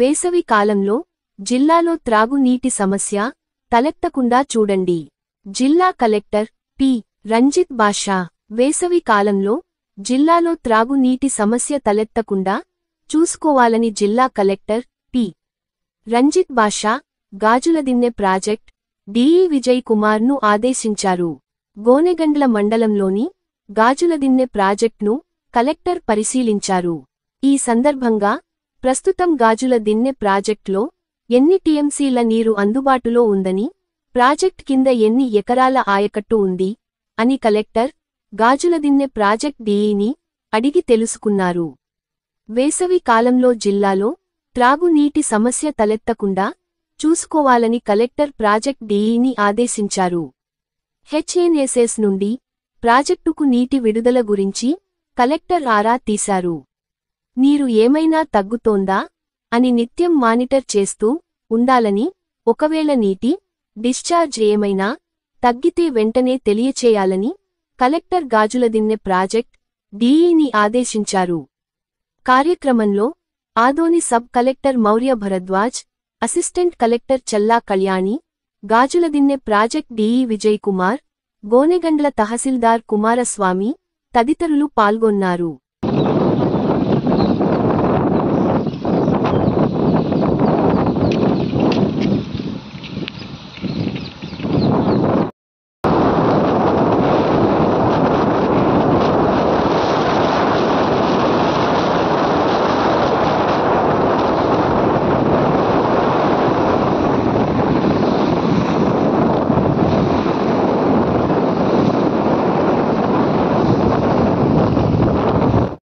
వేసవి కాలంలో జిల్లాలో త్రాగునీటి సమస్య తలెత్తకుండా చూడండి. జిల్లా కలెక్టర్ పి. రంజిత్ బాషా. వేసవి కాలంలో జిల్లాలో త్రాగునీటి సమస్య తలెత్తకుండా చూసుకోవాలని జిల్లా కలెక్టర్ పి. రంజిత్ బాషా గాజులదిన్నె ప్రాజెక్ట్ డిఈ విజయ్ కుమార్ను ఆదేశించారు. గోనెగండ్ల మండలంలోని గాజులదిన్నె ప్రాజెక్ట్ను కలెక్టర్ పరిశీలించారు. ఈ సందర్భంగా ప్రస్తుతం గాజుల దిన్నె ప్రాజెక్టులో ఎన్ని టీఎంసీల నీరు అందుబాటులో ఉందని, ప్రాజెక్ట్ కింద ఎన్ని ఎకరాల ఆయకట్టు ఉంది అని కలెక్టర్ గాజులదిన్నె ప్రాజెక్ట్ డీఈని అడిగి తెలుసుకున్నారు. వేసవి కాలంలో జిల్లాలో త్రాగునీటి సమస్య తలెత్తకుండా చూసుకోవాలని కలెక్టర్ ప్రాజెక్ట్ డీఈని ఆదేశించారు. హెచ్ఎన్ఎస్ఎస్ నుండి ప్రాజెక్టుకు నీటి విడుదల గురించి కలెక్టర్ ఆరా తీశారు. నీరు ఏమైనా తగ్గుతోందా అని నిత్యం మానిటర్ చేస్తూ ఉండాలని, ఒకవేళ నీటి డిశ్చార్జ్ ఏమైనా తగ్గితే వెంటనే తెలియచేయాలని కలెక్టర్ గాజులదిన్నె ప్రాజెక్ట్ డీఈని ఆదేశించారు. కార్యక్రమంలో Adoni sub collector Maurya Bharadwaj, assistant collector Challa Kalyani, Gajuladinne project DE Vijay Kumar, Gonegandla tahsildar Kumaraswamy తదితరులు పాల్గొన్నారు.